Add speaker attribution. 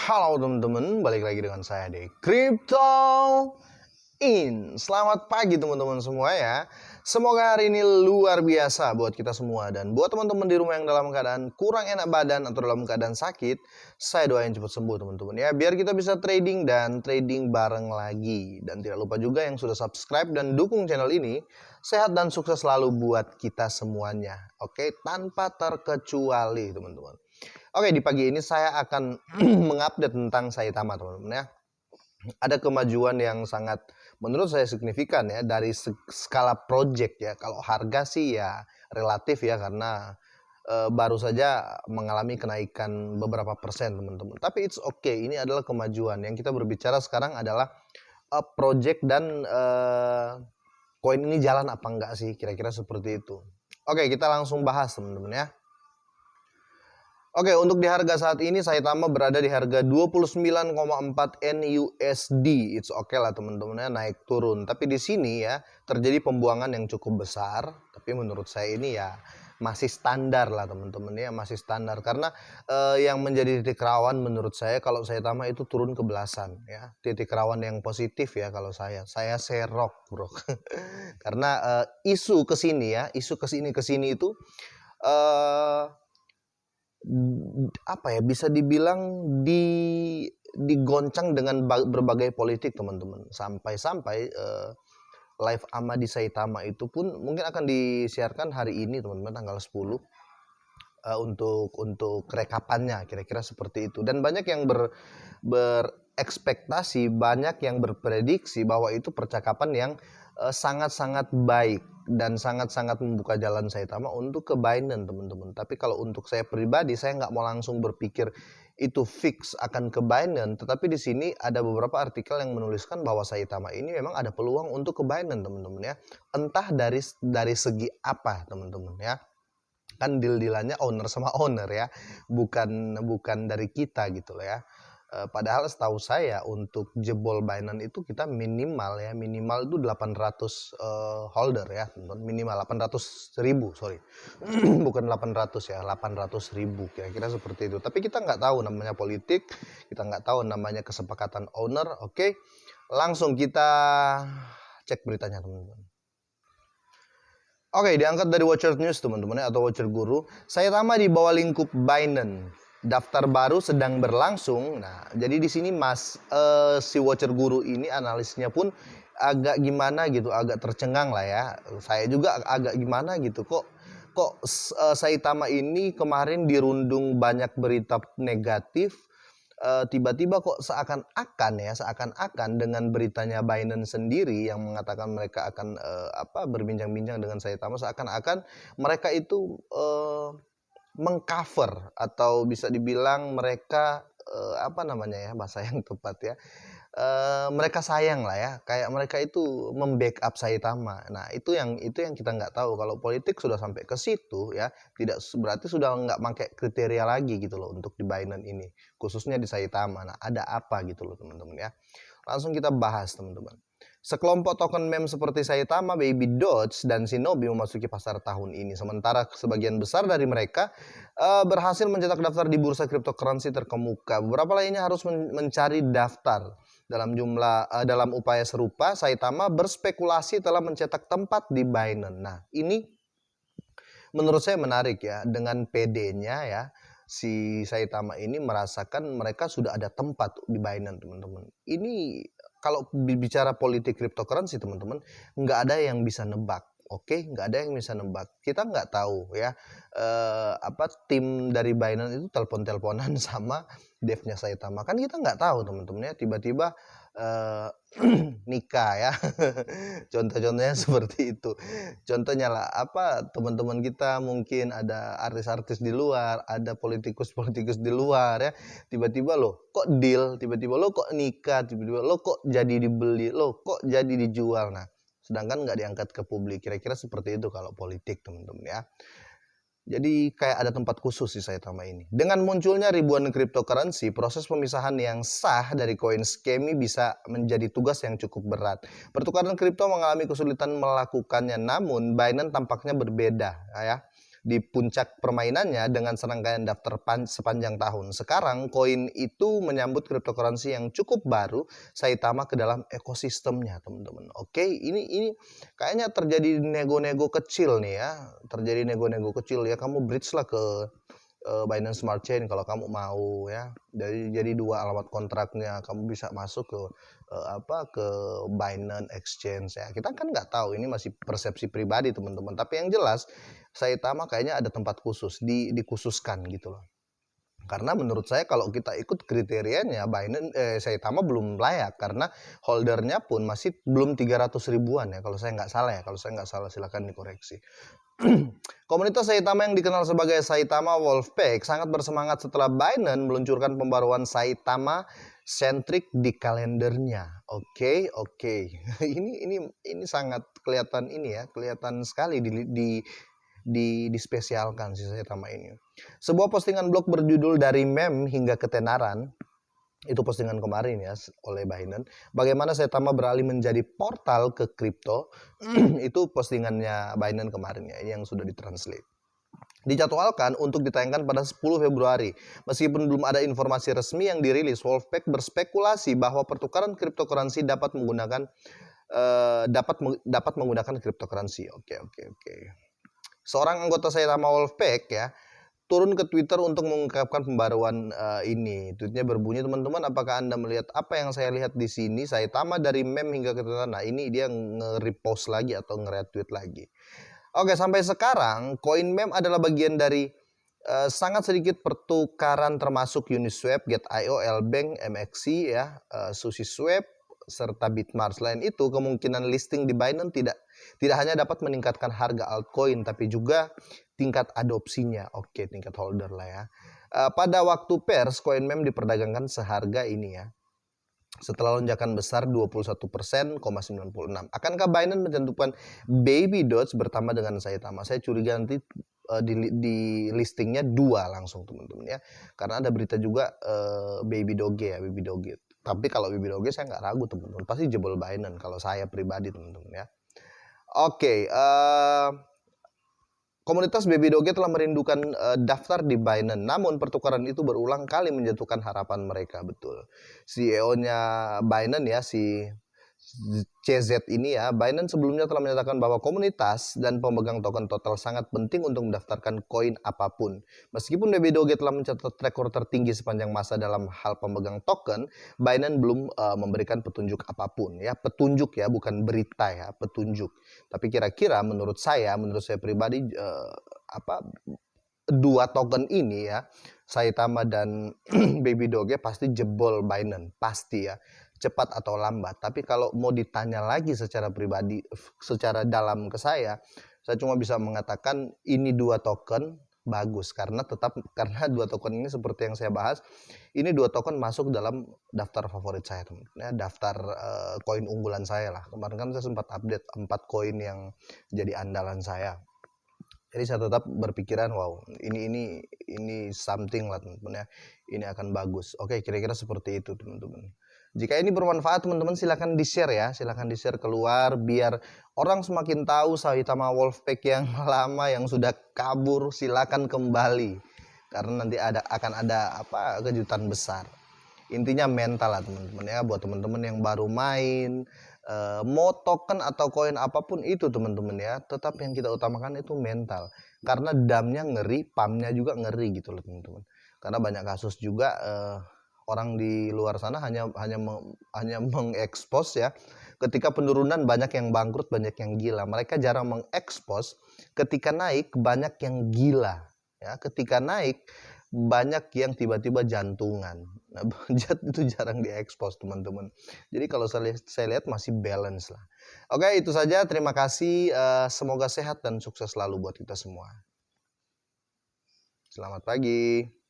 Speaker 1: Halo teman-teman, balik lagi dengan saya di Crypto In. Selamat pagi teman-teman semua ya. Semoga hari ini luar biasa buat kita semua. Dan buat teman-teman di rumah yang dalam keadaan kurang enak badan atau dalam keadaan sakit, saya doain cepat sembuh teman-teman ya. Biar kita bisa trading dan trading bareng lagi. Dan tidak lupa juga yang sudah subscribe dan dukung channel ini, sehat dan sukses selalu buat kita semuanya. Oke, tanpa terkecuali teman-teman. Oke, di pagi ini saya akan mengupdate tentang Saitama teman-teman ya. Ada kemajuan yang sangat menurut saya signifikan ya dari skala project ya. Kalau harga sih ya relatif ya karena baru saja mengalami kenaikan beberapa persen teman-teman. Tapi it's okay, ini adalah kemajuan. Yang kita berbicara sekarang adalah project dan koin ini jalan apa enggak sih, kira-kira seperti itu. Oke, kita langsung bahas teman-teman ya. Oke, untuk di harga saat ini Saitama berada di harga 29,4 NUSD. It's okay lah teman-teman ya, naik turun. Tapi di sini ya terjadi pembuangan yang cukup besar. Tapi menurut saya ini ya masih standar lah teman-teman ya, masih standar. Karena yang menjadi titik rawan menurut saya kalau Saitama itu turun ke belasan ya. Titik rawan yang positif ya kalau saya serok bro. Karena isu kesini ya, isu kesini itu apa ya, bisa dibilang digoncang dengan berbagai politik teman-teman, sampai live Amadi Saitama itu pun mungkin akan disiarkan hari ini teman-teman, tanggal 10 untuk rekapannya, kira-kira seperti itu. Dan banyak yang berekspektasi, banyak yang berprediksi bahwa itu percakapan yang sangat-sangat baik dan sangat-sangat membuka jalan Saitama untuk ke Binance teman-teman. Tapi kalau untuk saya pribadi, saya nggak mau langsung berpikir itu fix akan ke Binance. Tetapi di sini ada beberapa artikel yang menuliskan bahwa Saitama ini memang ada peluang untuk ke Binance teman-teman ya. Entah dari segi apa teman-teman ya. Kan deal-dealannya owner sama owner ya, bukan dari kita gitu loh ya. Padahal setahu saya untuk jebol Binance itu kita minimal itu 800 holder ya teman-teman, minimal 800.000 sorry bukan 800 ya, 800.000 kira-kira seperti itu. Tapi kita nggak tahu namanya politik, kita nggak tahu namanya kesepakatan owner. Oke, langsung kita cek beritanya teman-teman. Oke, diangkat dari Watcher News teman-teman ya, atau Watcher Guru. Saitama di bawah lingkup Binance. Daftar baru sedang berlangsung. Nah, jadi di sini si Watcher Guru ini analisnya pun agak gimana gitu, agak tercengang lah ya. Saya juga agak gimana gitu, kok Saitama ini kemarin dirundung banyak berita negatif. Tiba-tiba kok seakan-akan dengan beritanya Binance sendiri yang mengatakan mereka akan berbincang-bincang dengan Saitama, seakan-akan mereka itu mengcover atau bisa dibilang mereka bahasa yang tepat ya, mereka sayang lah ya, kayak mereka itu membackup Saitama. Nah itu yang kita nggak tahu. Kalau politik sudah sampai ke situ ya, tidak berarti sudah nggak pakai kriteria lagi gitu loh untuk di Binance ini, khususnya di Saitama. Nah ada apa gitu loh teman-teman ya. Langsung kita bahas teman-teman. Sekelompok token meme seperti Saitama, Baby Doge, dan Shinobi memasuki pasar tahun ini. Sementara sebagian besar dari mereka berhasil mencetak daftar di bursa cryptocurrency terkemuka. Beberapa lainnya harus mencari daftar. Dalam upaya serupa, Saitama berspekulasi telah mencetak tempat di Binance. Nah, ini menurut saya menarik ya, dengan PD-nya ya, si Saitama ini merasakan mereka sudah ada tempat di Binance teman-teman. Ini kalau bicara politik cryptocurrency teman-teman, nggak ada yang bisa nebak. Oke, nggak ada yang bisa nebak. Kita nggak tahu ya tim dari Binance itu telepon-teleponan sama devnya Saitama. Kan kita nggak tahu teman-teman ya, tiba-tiba nikah ya. Contoh-contohnya seperti itu. Contohnya lah teman-teman kita mungkin ada artis-artis di luar, ada politikus-politikus di luar ya. Tiba-tiba lo kok deal, tiba-tiba lo kok nikah, tiba-tiba lo kok jadi dibeli, lo kok jadi dijual. Nah, sedangkan nggak diangkat ke publik. Kira-kira seperti itu kalau politik teman-teman ya. Jadi kayak ada tempat khusus sih Saitama ini. Dengan munculnya ribuan cryptocurrency, proses pemisahan yang sah dari koin scam bisa menjadi tugas yang cukup berat. Pertukaran kripto mengalami kesulitan melakukannya, namun Binance tampaknya berbeda ya. di puncak permainannya dengan serangkaian daftar sepanjang tahun. Sekarang koin itu menyambut cryptocurrency yang cukup baru, Saitama, ke dalam ekosistemnya, teman-teman. Oke, ini kayaknya terjadi nego-nego kecil nih ya. Terjadi nego-nego kecil ya, kamu bridge lah ke Binance Smart Chain kalau kamu mau ya. Jadi dua alamat kontraknya kamu bisa masuk ke ke Binance Exchange ya. Kita kan nggak tahu, ini masih persepsi pribadi teman-teman. Tapi yang jelas Saitama kayaknya ada tempat khusus dikhususkan gitu loh. Karena menurut saya kalau kita ikut kriterianya Binance Saitama belum layak karena holdernya pun masih belum 300 ribuan ya kalau saya nggak salah ya. Kalau saya nggak salah silakan dikoreksi. Komunitas Saitama yang dikenal sebagai Saitama Wolfpack sangat bersemangat setelah Binance meluncurkan pembaruan Saitama Centric di kalendernya. Oke. Ini sangat kelihatan ini ya, kelihatan sekali dispesialkan si Saitama ini. Sebuah postingan blog berjudul Dari Meme Hingga Ketenaran, itu postingan kemarin ya oleh Binance. Bagaimana Saitama beralih menjadi portal ke kripto. Itu postingannya Binance kemarin ya, yang sudah ditranslate. Dijadwalkan untuk ditayangkan pada 10 Februari. Meskipun belum ada informasi resmi yang dirilis, Wolfpack berspekulasi bahwa pertukaran cryptocurrency dapat menggunakan cryptocurrency. Oke. Seorang anggota Saitama Wolfpack ya turun ke Twitter untuk mengungkapkan pembaruan ini. Tweetnya berbunyi, teman-teman, apakah Anda melihat apa yang saya lihat di sini? Saitama dari meme hingga ketenaran. Nah, ini dia nge-repost lagi atau nge-retweet lagi. Oke, sampai sekarang koin meme adalah bagian dari sangat sedikit pertukaran termasuk Uniswap, Get.io, Lbank, MXC ya, SushiSwap serta Bitmart. Selain itu, kemungkinan listing di Binance tidak hanya dapat meningkatkan harga altcoin tapi juga tingkat adopsinya. Oke, tingkat holder lah ya. Pada waktu pers, koin meme diperdagangkan seharga ini ya. Setelah lonjakan besar 21%,96. Akankah Binance mencantumkan Baby Doge bertambah dengan Saitama? Saya curiga nanti di listingnya 2 langsung, teman-teman ya. Karena ada berita juga Baby Doge ya, Baby Doge. Tapi kalau Baby Doge saya nggak ragu, teman-teman. Pasti jebol Binance kalau saya pribadi, teman-teman ya. Oke, komunitas Baby Doge telah merindukan daftar di Binance. Namun pertukaran itu berulang kali menjatuhkan harapan mereka, betul. CEO-nya Binance ya, si CZ ini ya, Binance sebelumnya telah menyatakan bahwa komunitas dan pemegang token total sangat penting untuk mendaftarkan koin apapun. Meskipun Baby Doge telah mencatat rekor tertinggi sepanjang masa dalam hal pemegang token, Binance belum memberikan petunjuk apapun ya, petunjuk ya, bukan berita ya, petunjuk. Tapi kira-kira menurut saya pribadi dua token ini ya, Saitama dan Baby Doge pasti jebol Binance, pasti ya, cepat atau lambat. Tapi kalau mau ditanya lagi secara pribadi, secara dalam ke saya cuma bisa mengatakan ini dua token bagus karena dua token ini seperti yang saya bahas, ini dua token masuk dalam daftar favorit saya, teman. Ya, daftar koin unggulan saya lah. Kemarin kan saya sempat update 4 koin yang jadi andalan saya. Jadi saya tetap berpikiran wow, ini something lah, teman-teman ya. Ini akan bagus. Oke, kira-kira seperti itu, teman-teman. Jika ini bermanfaat, teman-teman silahkan di-share ya. Silahkan di-share keluar biar orang semakin tahu Saitama Wolfpack yang lama yang sudah kabur silahkan kembali. Karena nanti akan ada kejutan besar. Intinya mental lah, teman-teman ya, buat teman-teman yang baru main, mau token atau koin apapun itu, teman-teman ya, tetap yang kita utamakan itu mental. Karena damnya ngeri, pumpnya juga ngeri gitu loh, teman-teman. Karena banyak kasus juga orang di luar sana hanya mengekspos ya. Ketika penurunan banyak yang bangkrut, banyak yang gila. Mereka jarang mengekspos ketika naik banyak yang gila ya. Ketika naik banyak yang tiba-tiba jantungan. Nah, itu jarang diekspos, teman-teman. Jadi kalau saya lihat masih balance lah. Oke, itu saja. Terima kasih. Semoga sehat dan sukses selalu buat kita semua. Selamat pagi.